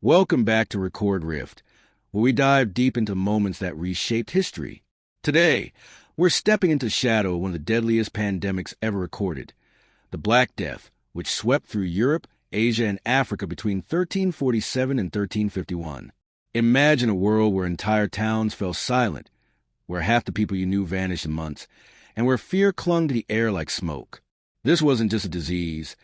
Welcome back to Record Rift, where we dive deep into moments that reshaped history. Today, we're stepping into the shadow of one of the deadliest pandemics ever recorded, the Black Death, which swept through Europe, Asia, and Africa between 1347 and 1351. Imagine a world where entire towns fell silent, where half the people you knew vanished in months, and where fear clung to the air like smoke. This wasn't just a disease.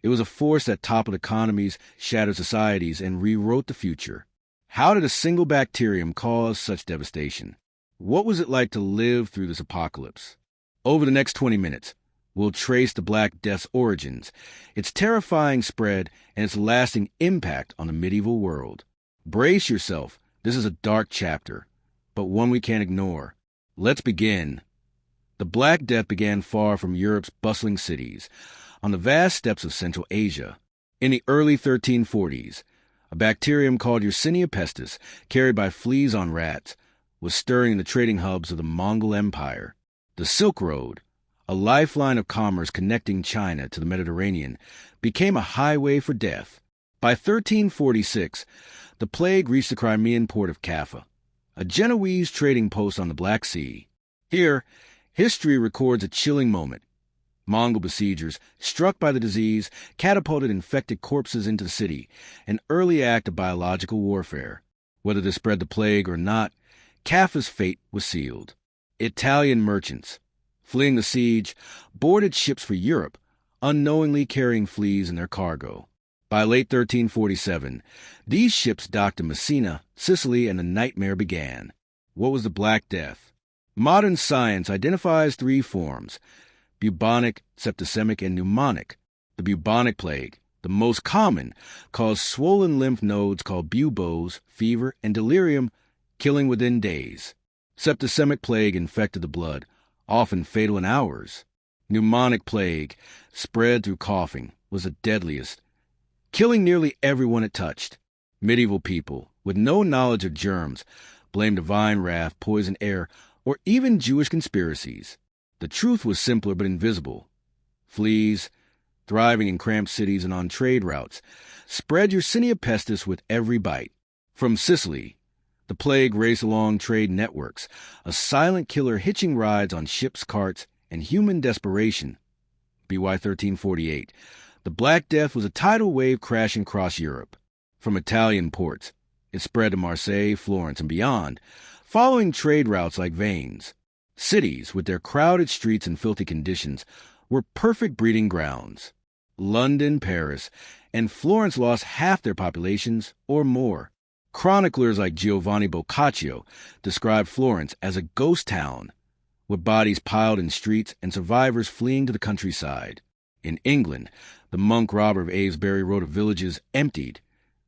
It was a force that toppled economies, shattered societies, and rewrote the future. How did a single bacterium cause such devastation? What was it like to live through this apocalypse? Over the next 20 minutes, we'll trace the Black Death's origins, its terrifying spread, and its lasting impact on the medieval world. Brace yourself. This is a dark chapter, but one we can't ignore. Let's begin. The Black Death began far from Europe's bustling cities, on the vast steppes of Central Asia. In the early 1340s, a bacterium called Yersinia pestis, carried by fleas on rats, was stirring in the trading hubs of the Mongol Empire. The Silk Road, a lifeline of commerce connecting China to the Mediterranean, became a highway for death. By 1346, the plague reached the Crimean port of Kaffa, a Genoese trading post on the Black Sea. Here, history records a chilling moment. Mongol besiegers, struck by the disease, catapulted infected corpses into the city, an early act of biological warfare. Whether they spread the plague or not, Kaffa's fate was sealed. Italian merchants, fleeing the siege, boarded ships for Europe, unknowingly carrying fleas in their cargo. By late 1347, these ships docked in Messina, Sicily, and the nightmare began. What was the Black Death? Modern science identifies three forms: bubonic, septicemic, and pneumonic. The bubonic plague, the most common, caused swollen lymph nodes called buboes, fever, and delirium, killing within days. Septicemic plague infected the blood, often fatal in hours. Pneumonic plague, spread through coughing, was the deadliest, killing nearly everyone it touched. Medieval people, with no knowledge of germs, blamed divine wrath, poisoned air, or even Jewish conspiracies. The truth was simpler but invisible. Fleas, thriving in cramped cities and on trade routes, spread Yersinia pestis with every bite. From Sicily, the plague raced along trade networks, a silent killer hitching rides on ships, carts, and human desperation. BY 1348, the Black Death was a tidal wave crashing across Europe. From Italian ports, it spread to Marseille, Florence, and beyond, following trade routes like veins. Cities, with their crowded streets and filthy conditions, were perfect breeding grounds. London, Paris, and Florence lost half their populations or more. Chroniclers like Giovanni Boccaccio described Florence as a ghost town, with bodies piled in streets and survivors fleeing to the countryside. In England, the monk Robert of Avebury wrote of villages emptied,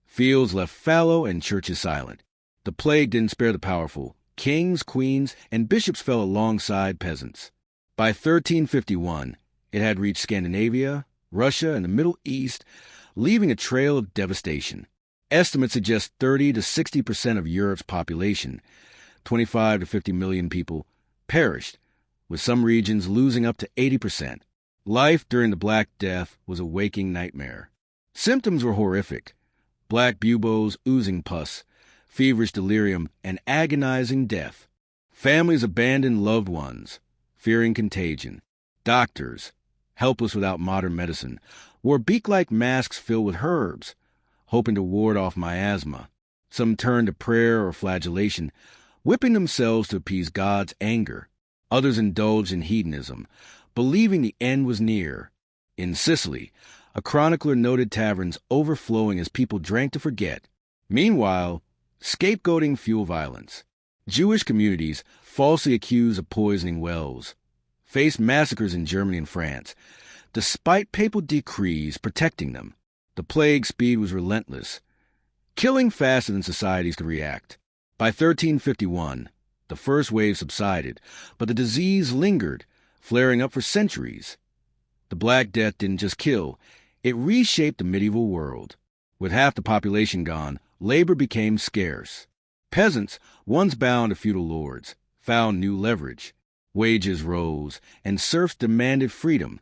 fields left fallow, and churches silent. The plague didn't spare the powerful. Kings, queens, and bishops fell alongside peasants. By 1351, it had reached Scandinavia, Russia, and the Middle East, leaving a trail of devastation. Estimates suggest 30 to 60% of Europe's population, 25 to 50 million people, perished, with some regions losing up to 80%. Life during the Black Death was a waking nightmare. Symptoms were horrific: black buboes, oozing pus, feverish delirium, and agonizing death. Families abandoned loved ones, fearing contagion. Doctors, helpless without modern medicine, wore beak-like masks filled with herbs, hoping to ward off miasma. Some turned to prayer or flagellation, whipping themselves to appease God's anger. Others indulged in hedonism, believing the end was near. In Sicily, a chronicler noted taverns overflowing as people drank to forget. Meanwhile, scapegoating fueled violence. Jewish communities, falsely accused of poisoning wells, faced massacres in Germany and France, despite papal decrees protecting them. The plague speed was relentless, killing faster than societies could react. By 1351, the first wave subsided, but the disease lingered, flaring up for centuries. The Black Death didn't just kill, it reshaped the medieval world. With half the population gone, labor became scarce. Peasants, once bound to feudal lords, found new leverage. Wages rose, and serfs demanded freedom,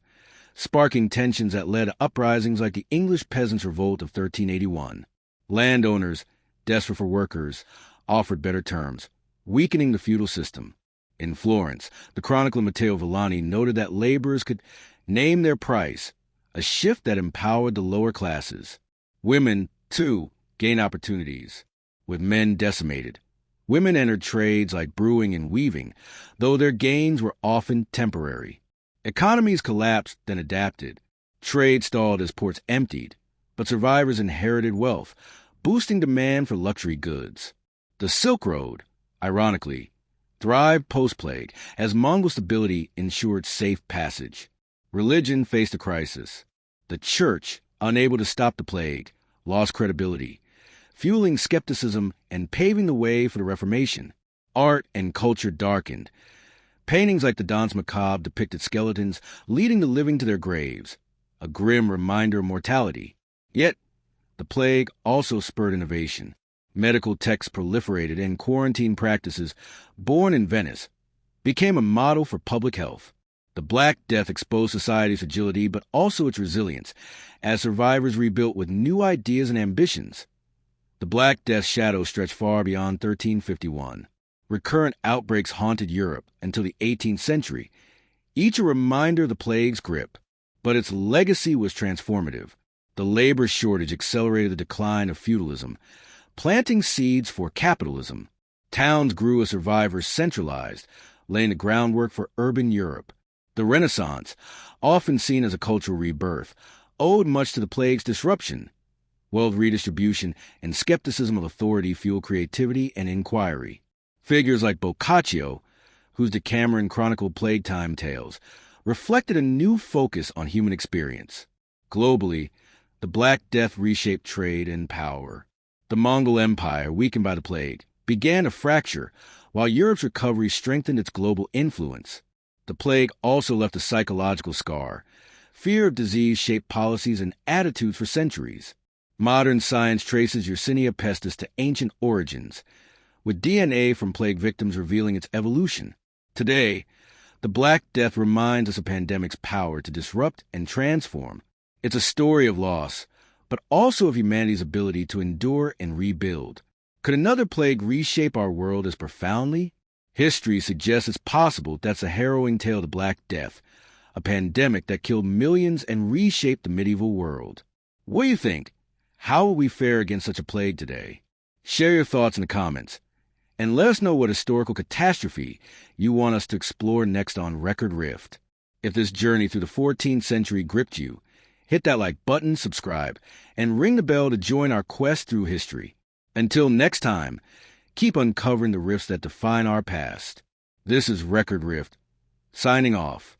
sparking tensions that led to uprisings like the English Peasants' Revolt of 1381. Landowners, desperate for workers, offered better terms, weakening the feudal system. In Florence, the chronicler Matteo Villani noted that laborers could name their price, a shift that empowered the lower classes. Women, too, gained opportunities, with men decimated. Women entered trades like brewing and weaving, though their gains were often temporary. Economies collapsed, then adapted. Trade stalled as ports emptied, but survivors inherited wealth, boosting demand for luxury goods. The Silk Road, ironically, thrived post-plague as Mongol stability ensured safe passage. Religion faced a crisis. The Church, unable to stop the plague, lost credibility, fueling skepticism and paving the way for the Reformation. Art and culture darkened. Paintings like the Danse Macabre depicted skeletons leading the living to their graves, a grim reminder of mortality. Yet, the plague also spurred innovation. Medical texts proliferated, and quarantine practices, born in Venice, became a model for public health. The Black Death exposed society's fragility, but also its resilience, as survivors rebuilt with new ideas and ambitions. The Black Death's shadow stretched far beyond 1351. Recurrent outbreaks haunted Europe until the 18th century, each a reminder of the plague's grip. But its legacy was transformative. The labor shortage accelerated the decline of feudalism, planting seeds for capitalism. Towns grew as survivors centralized, laying the groundwork for urban Europe. The Renaissance, often seen as a cultural rebirth, owed much to the plague's disruption. Wealth redistribution and skepticism of authority fueled creativity and inquiry. Figures like Boccaccio, whose Decameron chronicled plague time tales, reflected a new focus on human experience. Globally, the Black Death reshaped trade and power. The Mongol Empire, weakened by the plague, began to fracture, while Europe's recovery strengthened its global influence. The plague also left a psychological scar. Fear of disease shaped policies and attitudes for centuries. Modern science traces Yersinia pestis to ancient origins, with DNA from plague victims revealing its evolution. Today, the Black Death reminds us of pandemic's power to disrupt and transform. It's a story of loss, but also of humanity's ability to endure and rebuild. Could another plague reshape our world as profoundly? History suggests it's possible. That's a harrowing tale of the Black Death, a pandemic that killed millions and reshaped the medieval world. What do you think? How will we fare against such a plague today? Share your thoughts in the comments, and let us know what historical catastrophe you want us to explore next on Record Rift. If this journey through the 14th century gripped you, hit that like button, subscribe, and ring the bell to join our quest through history. Until next time, keep uncovering the rifts that define our past. This is Record Rift, signing off.